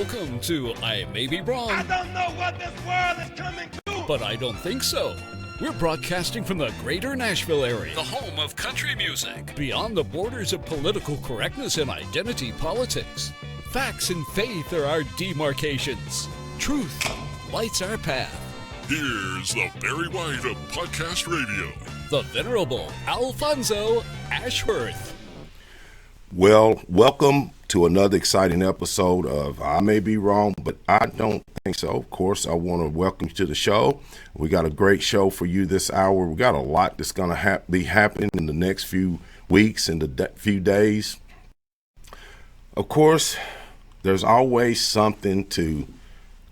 Welcome to I May Be Wrong. I don't know what this world is coming to. But I don't think so. We're broadcasting from the greater Nashville area, the home of country music, beyond the borders of political correctness and identity politics. Facts and faith are our demarcations. Truth lights our path. Here's the Barry White of Podcast Radio, the Venerable Alfonso Ashworth. Well, welcome to another exciting episode of I May Be Wrong, but I don't think so. Of course, I want to welcome you to the show. We got a great show for you this hour. We got a lot that's going to be happening in the next few weeks and the few days. Of course, there's always something to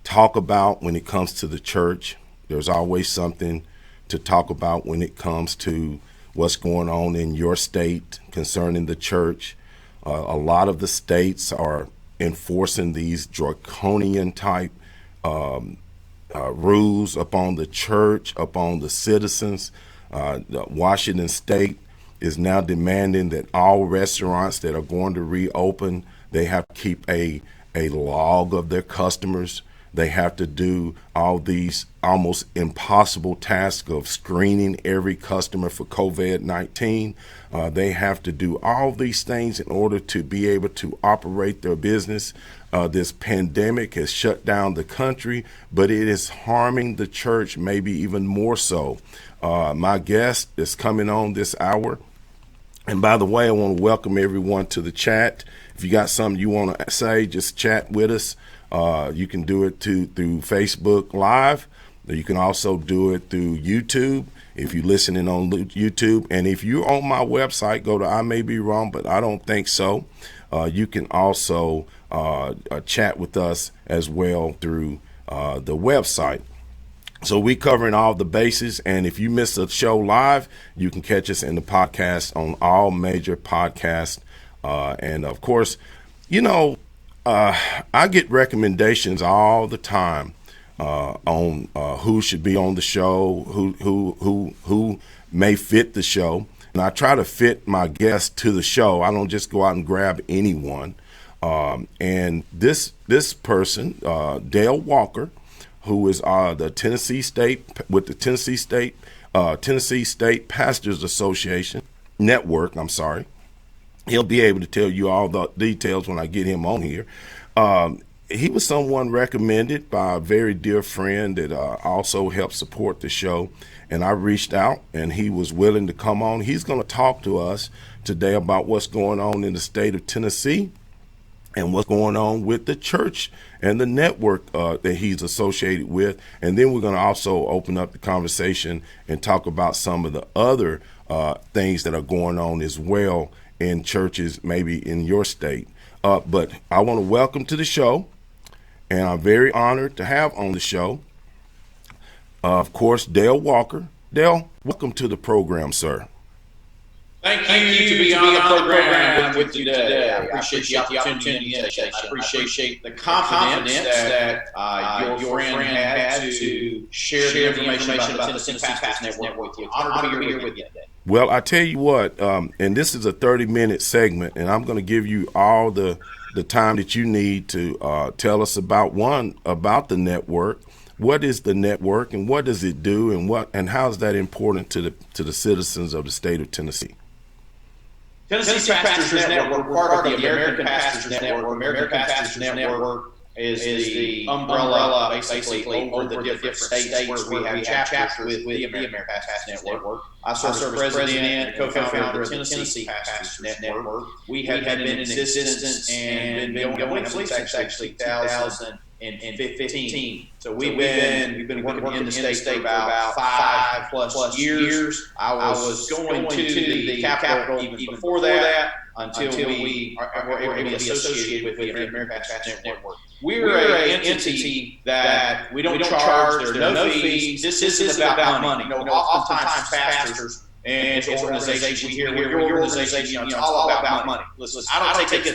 talk about when it comes to the church. There's always something to talk about when it comes to what's going on in your state concerning the church. A lot of the states are enforcing these draconian type rules upon the church, upon the citizens. Washington State is now demanding that all restaurants that are going to reopen, they have to keep a log of their customers. They have to do all these almost impossible tasks of screening every customer for COVID-19. They have to do all these things in order to be able to operate their business. This pandemic has shut down the country, but it is harming the church maybe even more so. My guest is coming on this hour. And by the way, I want to welcome everyone to the chat. If you got something you want to say, just chat with us. You can do it through Facebook Live. You can also do it through YouTube if you're listening on YouTube. And if you're on my website, go to I May Be Wrong, but I don't think so. You can also chat with us as well through the website. So we covering all the bases. And if you miss a show live, you can catch us in the podcast on all major podcasts. And of course, you know, I get recommendations all the time on who should be on the show, who may fit the show, and I try to fit my guests to the show. I don't just go out and grab anyone. And this person, Dale Walker, who is the Tennessee State Pastors Association Network. I'm sorry. He'll be able to tell you all the details when I get him on here. He was someone recommended by a very dear friend that also helped support the show. And I reached out, and he was willing to come on. He's going to talk to us today about what's going on in the state of Tennessee and what's going on with the church and the network that he's associated with. And then we're going to also open up the conversation and talk about some of the other things that are going on as well in churches, maybe in your state. But I want to welcome to the show, and I'm very honored to have on the show, of course, Dale Walker. Dale, welcome to the program, sir. Thank you to be on the program with you today. I appreciate the opportunity. I appreciate the confidence that your friend had to share the information about the Tennessee Pastors Network with you. Honored to be here with you today. Well, I tell you what, and this is a 30-minute segment, and I'm going to give you all the time that you need to tell us about the network. What is the network, and what does it do, and how is that important to the citizens of the state of Tennessee? Tennessee Pastors Network, we're part of the American Pastors Network. American Pastors Network is the umbrella basically over the different states where we have chapters with the American Pastors Network. I serve as president and co-founder of the Tennessee Pastors Network. We have been in existence and been going since actually 2015. So we've been working in the state for about 5+ years. I was going to the Capitol even before that until we were able to be associated with the American Pastors Network. We're an entity that we don't charge. There are no fees. This isn't about money. Oftentimes pastors and organizations, we hear your organization, it's all about money. Listen, I don't take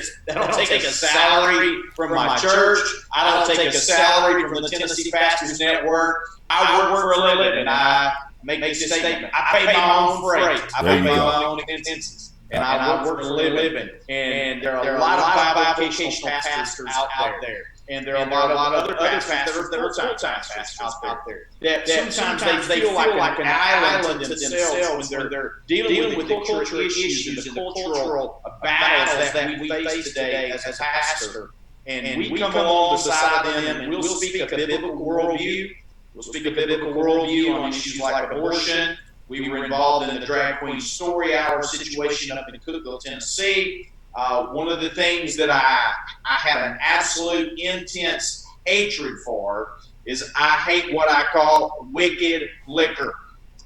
a salary from my church. I don't take a salary from the Tennessee Pastors Network. I work for a living, and I make this statement. I pay my own freight. I pay my own expenses. And I work for a living. And there are a lot of Bible educational pastors out there. and there are a lot of other pastors that are full-time pastors out there. That sometimes they feel like an island to themselves when they're dealing with the cultural issues and the cultural battles that we face today as a pastor. And we come alongside them, and we'll speak a biblical worldview. We'll speak a biblical worldview on issues like abortion. We were involved in the Drag Queen Story Hour situation up in Cookeville, Tennessee. One of the things that I have an absolute intense hatred for is I hate what I call wicked liquor.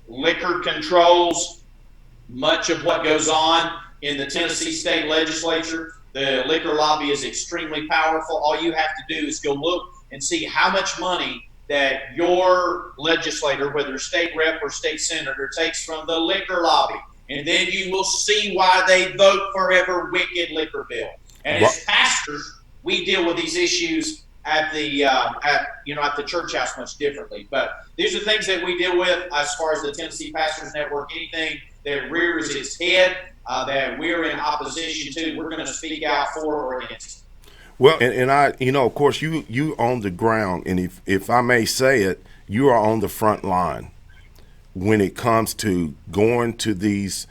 Liquor controls much of what goes on in the Tennessee state legislature. The liquor lobby is extremely powerful. All you have to do is go look and see how much money that your legislator, whether state rep or state senator, takes from the liquor lobby. And then you will see why they vote for every wicked liquor bill. And as pastors, we deal with these issues at the church house much differently. But these are things that we deal with as far as the Tennessee Pastors Network. Anything that rears its head that we're in opposition to, we're going to speak out for or against. Well, and I, of course, you on the ground, and if I may say it, you are on the front line when it comes to going to these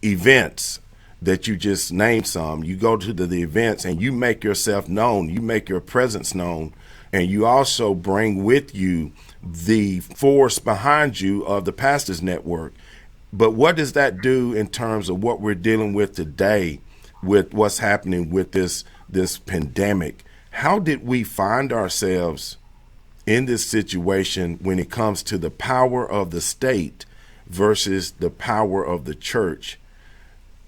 events that you just named some. You go to the events and you make yourself known, you make your presence known, and you also bring with you the force behind you of the Pastors Network. But what does that do in terms of what we're dealing with today with what's happening with this pandemic? How did we find ourselves in this situation when it comes to the power of the state versus the power of the church?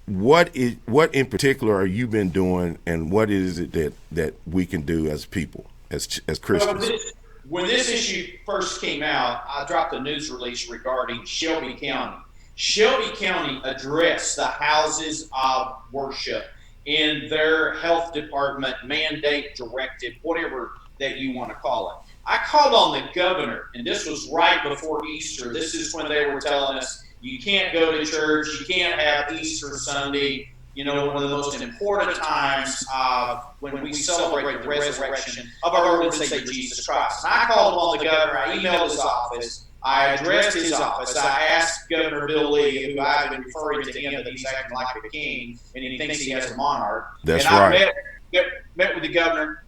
What in particular are you been doing, and what is it that we can do as people, as Christians? When this issue first came out, I dropped a news release regarding Shelby County. Shelby County addressed the houses of worship in their health department mandate, directive, whatever that you want to call it. I called on the governor, and this was right before Easter. This is when they were telling us you can't go to church, you can't have Easter Sunday, one of the most important times when we celebrate the resurrection of our Lord and Savior Jesus Christ. And I called on the governor, I emailed his office, I addressed his office, I asked Governor Bill Lee, who I've been referring to him that he's acting like a king, and he thinks he has a monarch. That's right. I met with the governor.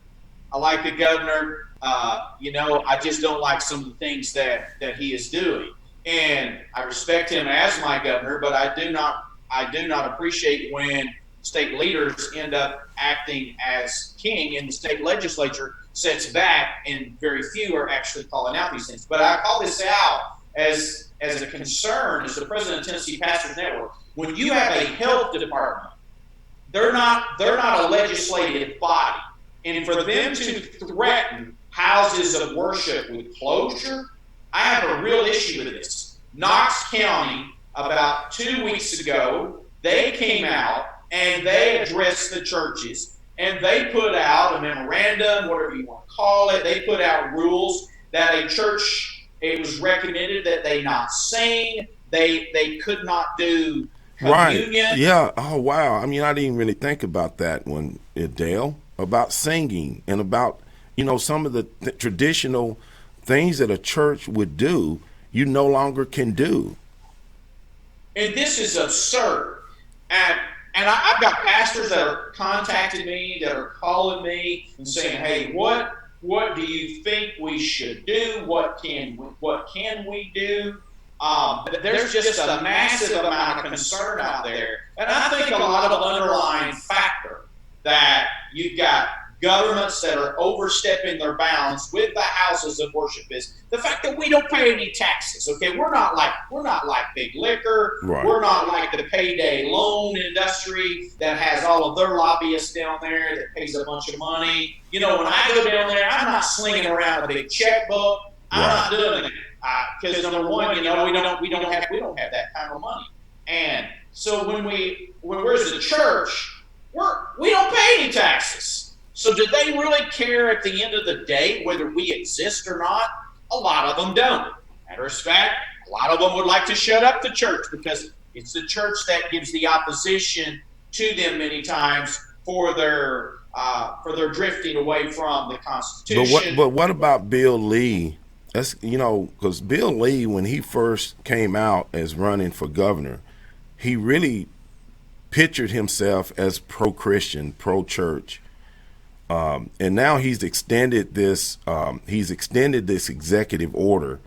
I like the governor. I just don't like some of the things that he is doing. And I respect him as my governor, but I do not appreciate when state leaders end up acting as king and the state legislature sits back and very few are actually calling out these things. But I call this out as a concern as the president of Tennessee Pastors Network. When you have a health department, they're not a legislative body. And for them to threaten houses of worship with closure, I have a real issue with this. Knox County, about 2 weeks ago, they came out and they addressed the churches, and they put out a memorandum, whatever you want to call it. They put out rules that a church, it was recommended that they not sing, they could not do communion. Right. Yeah. Oh, wow. I mean, I didn't really think about that one, Dale, about singing and about, some of the traditional things that a church would do, you no longer can do. And this is absurd. And I've got pastors that are contacting me, that are calling me and saying, hey, what do you think we should do? What can we do? There's just a massive amount of concern out there. And I think a lot of underlying factor that you've got governments that are overstepping their bounds with the houses of worship is the fact that we don't pay any taxes. Okay, we're not like big liquor. Right. We're not like the payday loan industry that has all of their lobbyists down there that pays a bunch of money. When I go down there, I'm not slinging around a big checkbook. I'm not doing that because number one, we don't have that kind of money. And so when we're as a church, we don't pay any taxes. So do they really care at the end of the day whether we exist or not? A lot of them don't. Matter of fact, a lot of them would like to shut up the church because it's the church that gives the opposition to them many times for their drifting away from the Constitution. But what about Bill Lee? That's, because Bill Lee, when he first came out as running for governor, he really pictured himself as pro-Christian, pro-church, and now he's extended this executive order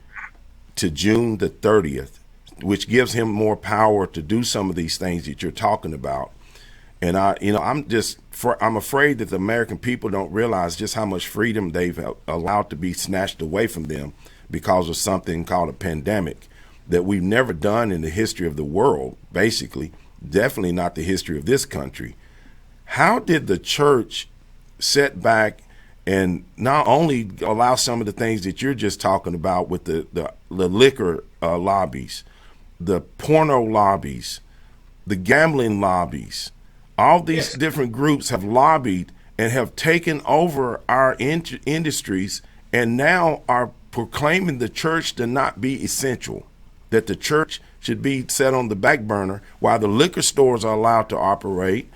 to June the 30th, which gives him more power to do some of these things that you're talking about. And I'm afraid that the American people don't realize just how much freedom they've allowed to be snatched away from them because of something called a pandemic that we've never done in the history of the world, basically, definitely not the history of this country. How did the church sit back and not only allow some of the things that you're just talking about with the liquor lobbies, the porno lobbies, the gambling lobbies, all these different groups have lobbied and have taken over our industries and now are proclaiming the church to not be essential, that the church should be set on the back burner while the liquor stores are allowed to operate,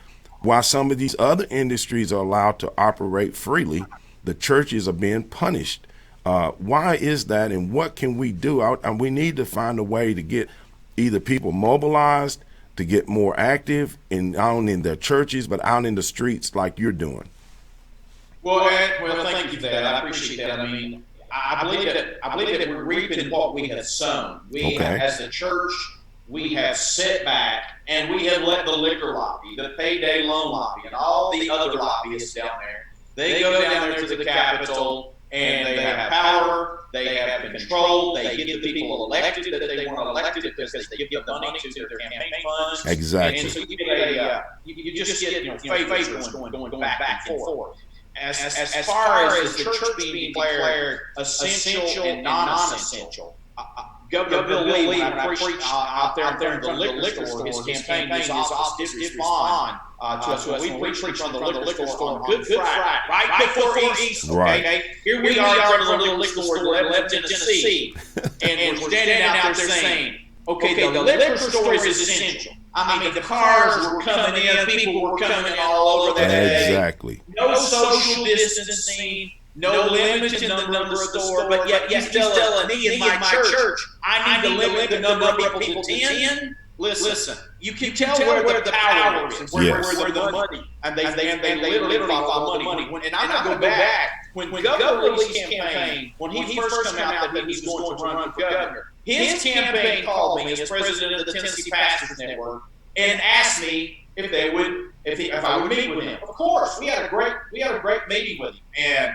while some of these other industries are allowed to operate freely. The churches are being punished. Why is that, and what can we do? And we need to find a way to get either people mobilized, to get more active not only in their churches, but out in the streets like you're doing. Well, thank you for that. I appreciate that. I mean, I believe that we're reaping what we have sown. We have, as the church, we have sit back and we have let the liquor lobby, the payday loan lobby, and all the other lobbyists down there, they go down there to the Capitol and they have power, they have control, they get the people elected that they want elected because they give the money to their campaign funds. Exactly. And so you just get favors going back and forth. As far as the church being declared essential and non-essential, Governor Bill Lee, when I preached out there in the liquor store, his campaign, his office did respond to us. We preached on the liquor store on Good Friday, right before Easter. Okay? Here we are in the liquor store in Lebanon, Tennessee, and we're standing out there saying, okay, the liquor store is essential. I mean, the cars were coming in, people were coming in all over that day. Exactly. No social distancing, no limit in the number of stores, but yet he's telling me in my church, I need to limit the number of people to 10. Listen, you can tell where the power is, where the money, and they literally follow the money. And I'm not going to go back. When Governor Lee's campaign, when he first came out that he was going to run for governor, his campaign called me as president of the Tennessee Pastors Network and asked me if I would meet with him. Of course, we had a great meeting with him, and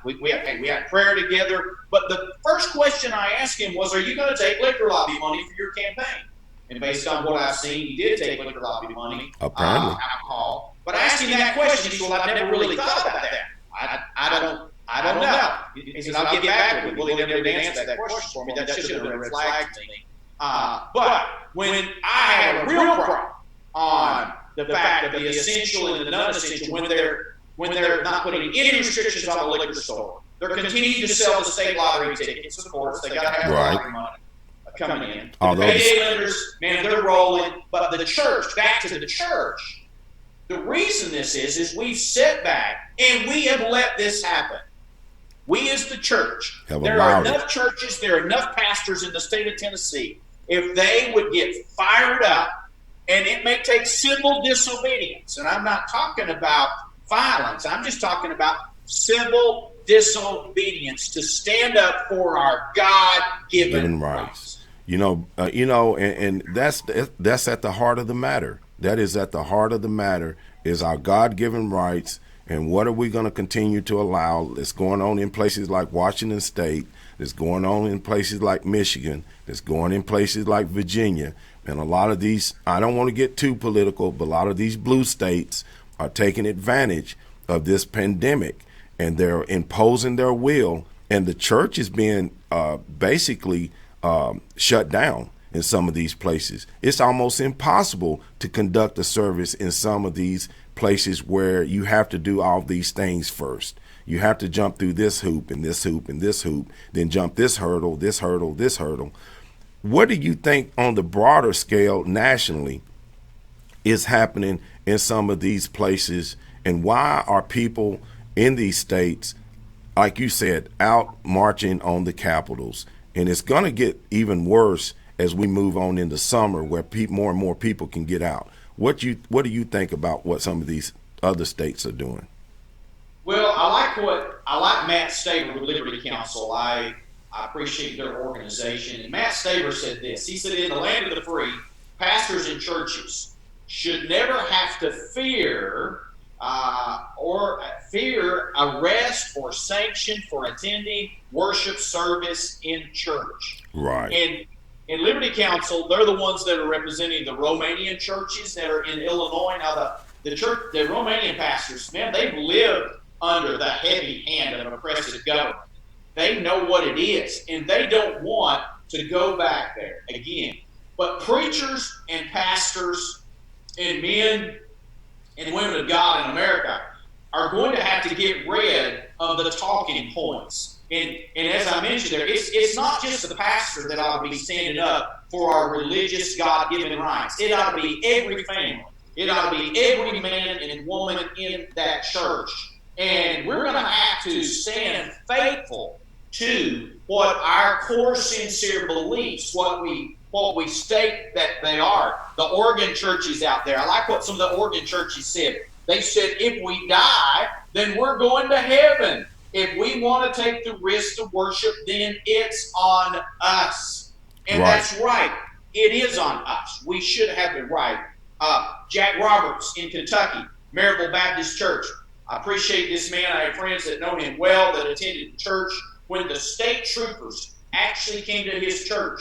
we had prayer together. But the first question I asked him was, "Are you going to take liquor lobby money for your campaign?" And based on what I've seen, he did take liquor lobby money, alcohol. But I asked him that question. He said, "Well, I've never really thought about that. I don't know." He said, "I'll get back with you." Well, he never did answer that question for me. That should have been a red flag to me. But when I have a real problem on the fact of the essential and the non-essential, when they're not putting any restrictions on the liquor store, they're continuing to sell the state lottery tickets. Of course, they got to have lottery money coming in. The payday lenders, man, they're rolling. But the church, back to the church. The reason this is we've sat back and we have let this happen. We as the church, there are enough churches, there are enough pastors in the state of Tennessee. If they would get fired up, and it may take civil disobedience, and I'm not talking about violence, I'm just talking about civil disobedience to stand up for our God-given rights. And that's at the heart of the matter. That is at the heart of the matter, is our God-given rights, and what are we going to continue to allow? It's going on in places like Washington State. It's going on in places like Michigan. It's going in places like Virginia. And a lot of these, I don't want to get too political, but a lot of these blue states are taking advantage of this pandemic, and they're imposing their will, and the church is being basically shut down in some of these places. It's almost impossible to conduct a service in some of these places where you have to do all these things first. You have to jump through this hoop and this hoop and this hoop, then jump this hurdle, this hurdle, this hurdle. What do you think on the broader scale nationally is happening in some of these places, and why are people in these states, like you said, out marching on the capitals? And it's going to get even worse as we move on into summer, where more and more people can get out. What do you think about what some of these other states are doing? Well, I like Matt Staver with Liberty Counsel. I appreciate their organization. And Matt Staver said this. He said, in the land of the free, pastors and churches should never have to fear arrest or sanction for attending worship service in church. Right. And in Liberty Counsel, they're the ones that are representing the Romanian churches that are in Illinois. Now, the Romanian pastors, man, they've lived under the heavy hand of an oppressive government. They know what it is, and they don't want to go back there again. But preachers and pastors and men and women of God in America are going to have to get rid of the talking points. And as I mentioned there, it's not just the pastor that ought to be standing up for our religious God-given rights. It ought to be every family. It ought to be every man and woman in that church. And we're going to have to stand faithful to what our core sincere beliefs, what we state that they are. The Oregon churches out there, I like what some of the Oregon churches said. They said, if we die, then we're going to heaven. If we want to take the risk to worship, then it's on us. And right. That's right. It is on us. We should have the right. Jack Roberts in Kentucky, Maryville Baptist Church. I appreciate this man. I have friends that know him well that attended the church when the state troopers actually came to his church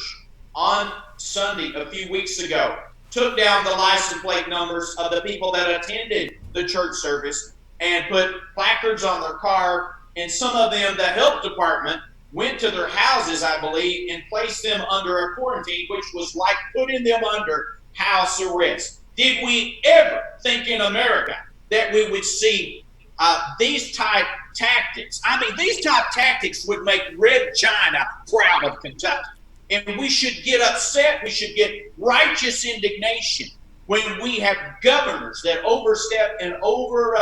on Sunday a few weeks ago, took down the license plate numbers of the people that attended the church service and put placards on their car, and some of them, the health department, went to their houses, I believe, and placed them under a quarantine, which was like putting them under house arrest. Did we ever think in America that we would see these type tactics? I mean, these type tactics would make Red China proud of Kentucky. And we should get upset. We should get righteous indignation when we have governors that overstep and over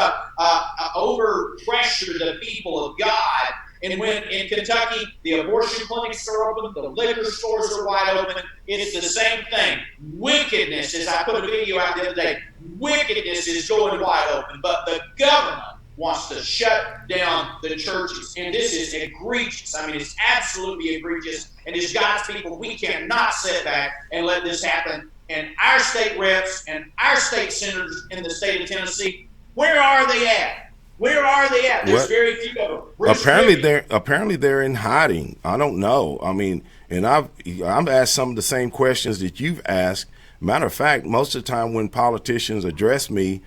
pressure the people of God. And when in Kentucky, the abortion clinics are open, the liquor stores are wide open, it's the same thing. Wickedness, as I put a video out the other day, wickedness is going wide open. But the government wants to shut down the churches. And this is egregious. I mean, it's absolutely egregious. And as God's people, we cannot sit back and let this happen. And our state reps and our state senators in the state of Tennessee, where are they at? Where are they at? There's very few of them. Apparently they're in hiding. I don't know. I mean, and I've asked some of the same questions that you've asked. Matter of fact, most of the time when politicians address me,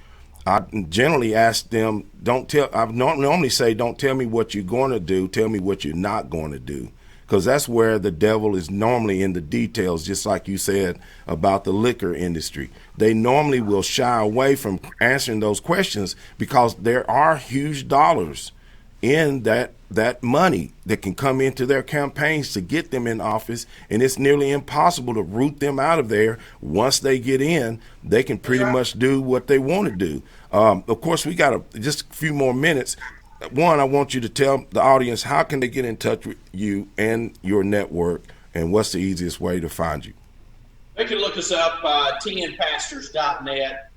I generally ask them, I normally say, don't tell me what you're going to do, tell me what you're not going to do. Because that's where the devil is normally in the details, just like you said about the liquor industry. They normally will shy away from answering those questions because there are huge dollars in that money that can come into their campaigns to get them in office, and it's nearly impossible to root them out of there. Once they get in, they can pretty much do what they want to do. Of course, we got just a few more minutes. One, I want you to tell the audience, how can they get in touch with you and your network, and what's the easiest way to find you? They can look us up, tnpastors.net.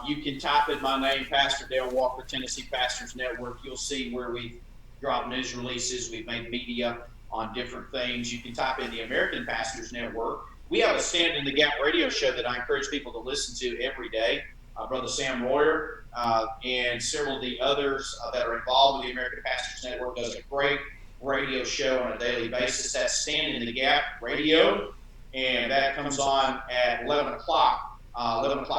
You can type in my name, Pastor Dale Walker, Tennessee Pastors Network. You'll see where we've dropped news releases. We've made media on different things. You can type in the American Pastors Network. We have a Stand in the Gap radio show that I encourage people to listen to every day. Brother Sam Royer and several of the others that are involved with the American Pastors Network does a great radio show on a daily basis. That's Stand in the Gap Radio, and that comes on at 11 o'clock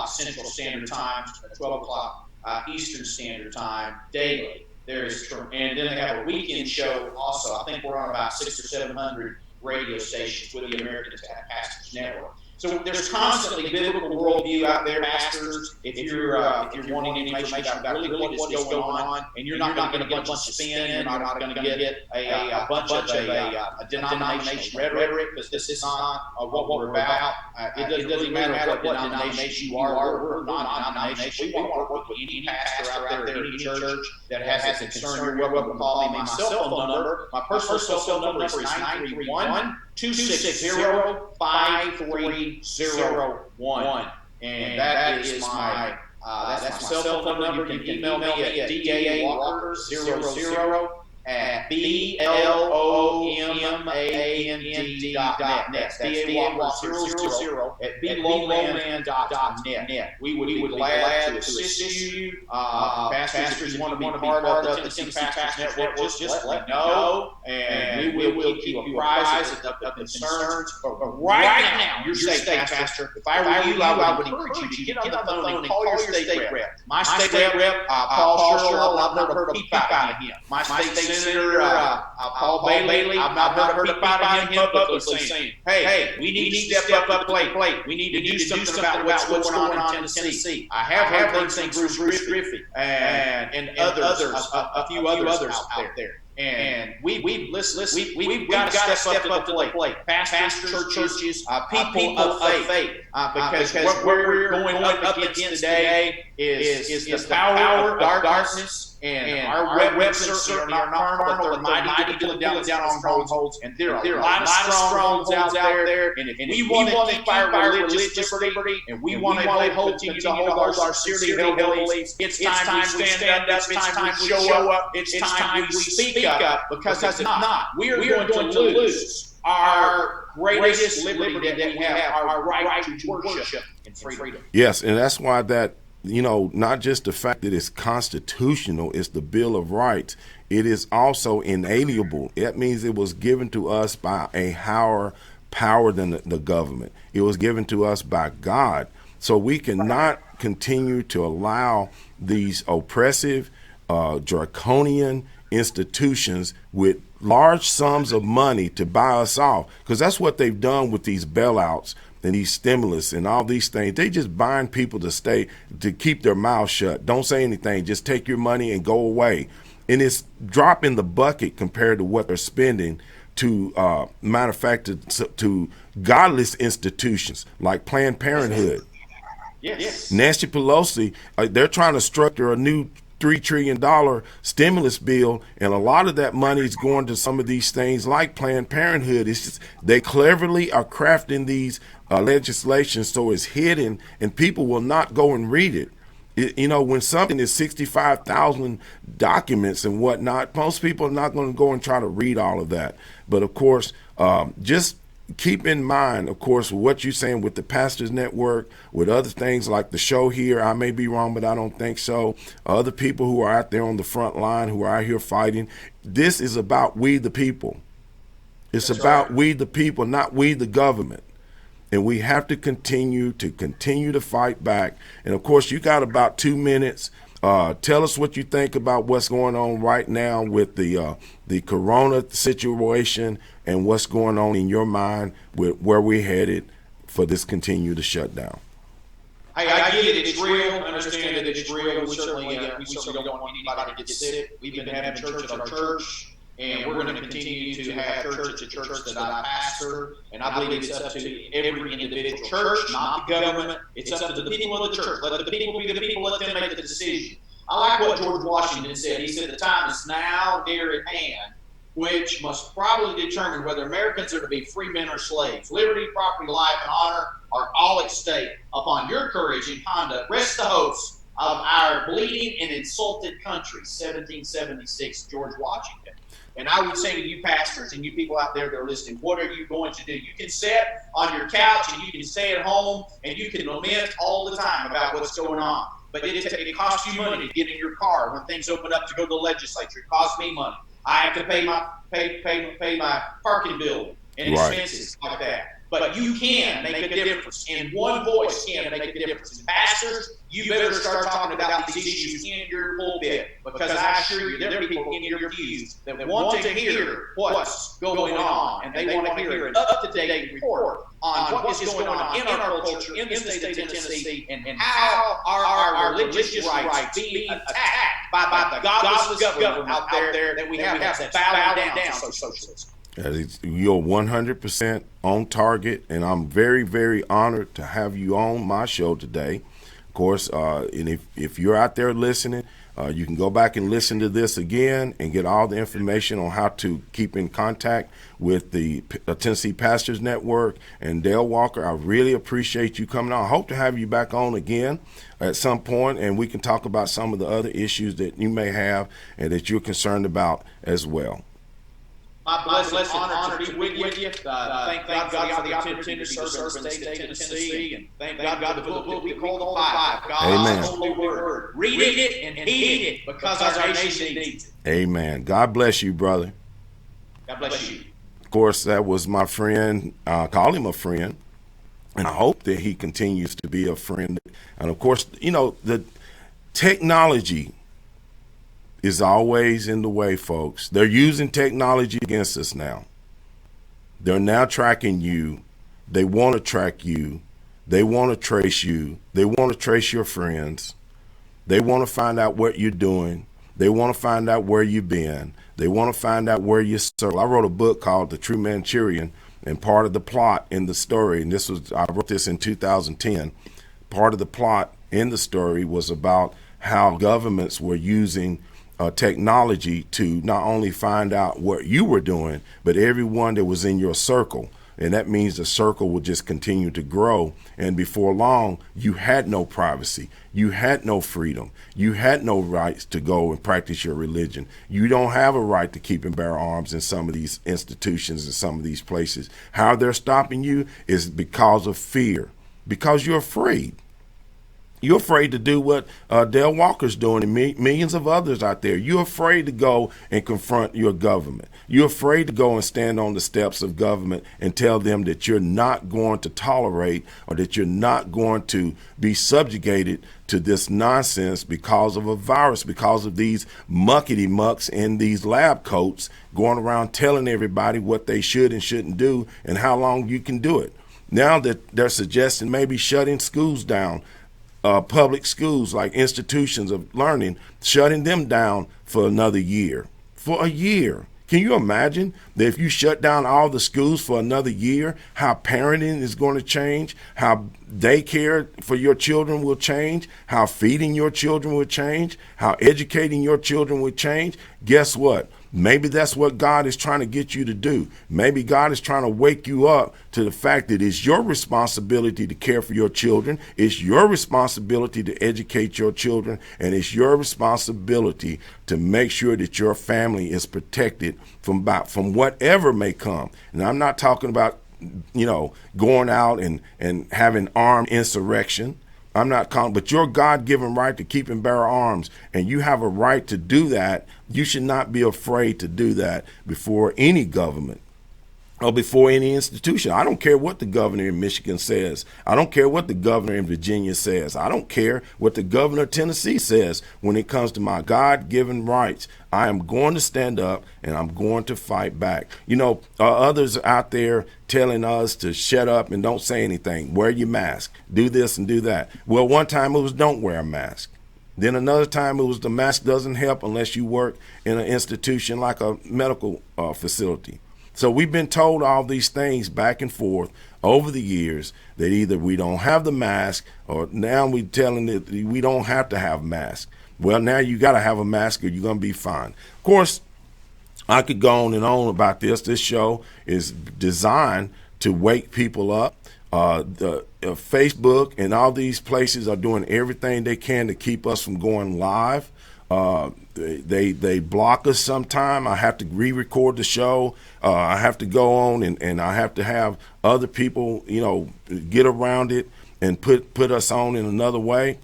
Central Standard Time, 12 o'clock Eastern Standard Time daily. And then they have a weekend show also. I think we're on about 600 or 700 radio stations with the American Pastors Network. So there's constantly biblical worldview out there, pastors. If you're wanting information about really what is going on, and you're not going to get a bunch of spin, you're not going to get a bunch of a denomination rhetoric, because this is not what we're about. It doesn't matter what denomination you are. We're not a denomination. We want to work with any pastor out there, any church that has a concern. You're welcome to call me. My cell phone number, my personal cell phone number is 931-260-5301, and that is my that's my cell phone number. You can email me at dawalker00@blomand.net. That's dawalker00@blomand.net. We would be glad to assist you. Pastors, you want to be part of the Tennessee Pastors Network, just let me know, and we will keep you apprised of the concerns. But right now, your state pastor, if I were you, I would encourage you to get on the phone and call your state rep. My state rep, Paul Sherrill, I've not heard a peep out of him. My state senator, Paul Bailey, I've not heard a peep out of him publicly saying, hey, we need to step up the plate. We need to do something about what's going on in Tennessee. I have heard things from Bruce Griffith and others, a few others out there. And we've got to step up to the plate. Pastors, churches, people of faith. Because what we're going up against today is the power of darkness. And our reps certainly are not carnal, but they're mighty to pull down strongholds. And there are a lot of strongholds out there. And if we want to keep our religious liberty, and we want to continue to hold our sincerely held beliefs, it's time we stand up, it's time we show up, it's time we speak up, because if not, we are going to lose our greatest liberty that we have, our right to worship and freedom. Yes, and that's why that, not just the fact that it's constitutional, it's the Bill of Rights, it is also inalienable. That means it was given to us by a higher power than the government. It was given to us by God. So we cannot continue to allow these oppressive, draconian institutions with large sums of money to buy us off, because that's what they've done with these bailouts and these stimulus and all these things. They just bind people to keep their mouths shut. Don't say anything. Just take your money and go away. And it's drop in the bucket compared to what they're spending to, matter of fact, to godless institutions like Planned Parenthood. Yes. Nancy Pelosi, they're trying to structure a new $3 trillion stimulus bill, and a lot of that money is going to some of these things like Planned Parenthood. It's just, they cleverly are crafting these legislation so it's hidden and people will not go and read it. When something is 65,000 documents and whatnot, most people are not going to go and try to read all of that. But of course, just keep in mind, of course, what you're saying with the Pastors Network, with other things like the show here. I may be wrong, but I don't think so. Other people who are out there on the front line, who are out here fighting. This is about we the people. It's about we the people, not we the government. And we have to continue to fight back. And of course, you got about 2 minutes. Tell us what you think about what's going on right now with the corona situation and what's going on in your mind with where we're headed for this continued shutdown. I get it. It's real. Understand that it's real. We certainly don't want anybody to get sick. We've been having church at our church. And we're going to continue to have church at the church that I pastor. And I believe it's up to every individual church, not the government. It's up to the people of the church. Let the people be the people. Let them make the decision. I like what George Washington said. He said the time is now near at hand, which must probably determine whether Americans are to be free men or slaves. Liberty, property, life, and honor are all at stake. Upon your courage and conduct rest the hopes of our bleeding and insulted country. 1776, George Washington. And I would say to you pastors and you people out there that are listening, what are you going to do? You can sit on your couch and you can stay at home and you can lament all the time about what's going on. But it costs you money to get in your car when things open up to go to the legislature. It costs me money. I have to pay my parking bill and expenses like that. But you can make a difference, and one voice can make a difference. And pastors, you better start talking about these issues in your pulpit, because I assure you, there are people in your pews that want to hear what's going on, and they want to hear an up-to-date report on what is going on in our culture, in the state of Tennessee, and how our religious rights being attacked by the godless government out there that we have that's bowing down to socialism. You're 100% on target, and I'm very, very honored to have you on my show today. Of course, and if you're out there listening, you can go back and listen to this again and get all the information on how to keep in contact with the Tennessee Pastors Network and Dale Walker. I really appreciate you coming on. I hope to have you back on again at some point, and we can talk about some of the other issues that you may have and that you're concerned about as well. My blessed honor to be with you. Thank God for the opportunity to serve the state of Tennessee, and thank God for the book we call the Bible, God's holy word. Read it and heed it, because our nation needs it. Amen. God bless you, brother. God bless you. Of course, that was my friend. Call him a friend, and I hope that he continues to be a friend. And of course, the technology is always in the way, folks. They're using technology against us now. They're now tracking you. They want to track you. They want to trace you. They want to trace your friends. They want to find out what you're doing. They want to find out where you've been. They want to find out where you circle. I wrote a book called The True Manchurian, and part of the plot in the story, and I wrote this in 2010, part of the plot in the story was about how governments were using technology to not only find out what you were doing, but everyone that was in your circle. And that means the circle will just continue to grow. And before long, you had no privacy. You had no freedom. You had no rights to go and practice your religion. You don't have a right to keep and bear arms in some of these institutions and some of these places. How they're stopping you is because of fear, because you're afraid. You're afraid to do what Dale Walker's doing and millions of others out there. You're afraid to go and confront your government. You're afraid to go and stand on the steps of government and tell them that you're not going to tolerate or that you're not going to be subjugated to this nonsense because of a virus, because of these muckety-mucks in these lab coats going around telling everybody what they should and shouldn't do and how long you can do it. Now that they're suggesting maybe shutting schools down, public schools like institutions of learning, shutting them down for another year. For a year. Can you imagine that if you shut down all the schools for another year, how parenting is going to change, how daycare for your children will change, how feeding your children will change, how educating your children will change? Guess what? Maybe that's what God is trying to get you to do. Maybe God is trying to wake you up to the fact that it's your responsibility to care for your children. It's your responsibility to educate your children. And it's your responsibility to make sure that your family is protected from whatever may come. And I'm not talking about, going out and having armed insurrection. I'm not calling, but your God-given right to keep and bear arms, and you have a right to do that. You should not be afraid to do that before any government or before any institution. I don't care what the governor in Michigan says. I don't care what the governor in Virginia says. I don't care what the governor of Tennessee says when it comes to my God-given rights. I am going to stand up and I'm going to fight back. Others out there telling us to shut up and don't say anything. Wear your mask. Do this and do that. Well, one time it was don't wear a mask. Then another time it was the mask doesn't help unless you work in an institution like a medical facility. So we've been told all these things back and forth over the years that either we don't have the mask or now we're telling that we don't have to have masks. Well, now you got to have a mask or you're going to be fine. Of course, I could go on and on about this. This show is designed to wake people up. Facebook and all these places are doing everything they can to keep us from going live. They block us sometime. I have to re-record the show. I have to go on and I have to have other people, get around it and put us on in another way.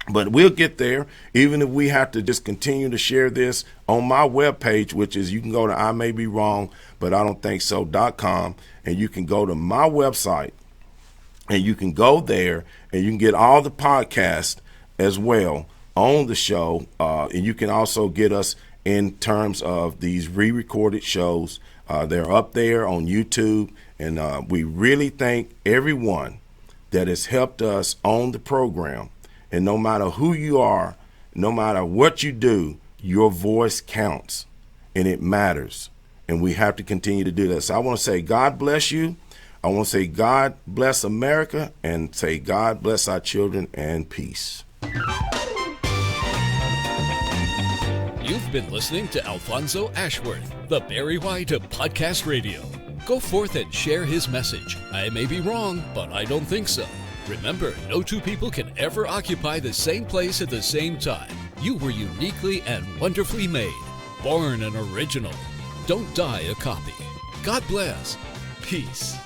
But we'll get there, even if we have to just continue to share this on my webpage, which is, you can go to I may be wrong, but I don't think so.com, and you can go to my website, and you can go there, and you can get all the podcasts as well on the show, and you can also get us in terms of these re-recorded shows. They're up there on YouTube, and we really thank everyone that has helped us on the program. And no matter who you are, no matter what you do, your voice counts, and it matters. And we have to continue to do that. So I want to say God bless you. I want to say God bless America, and say God bless our children, and peace. You've been listening to Alfonso Ashworth, the Barry White of Podcast Radio. Go forth and share his message. I may be wrong, but I don't think so. Remember, no two people can ever occupy the same place at the same time. You were uniquely and wonderfully made. Born an original. Don't die a copy. God bless. Peace.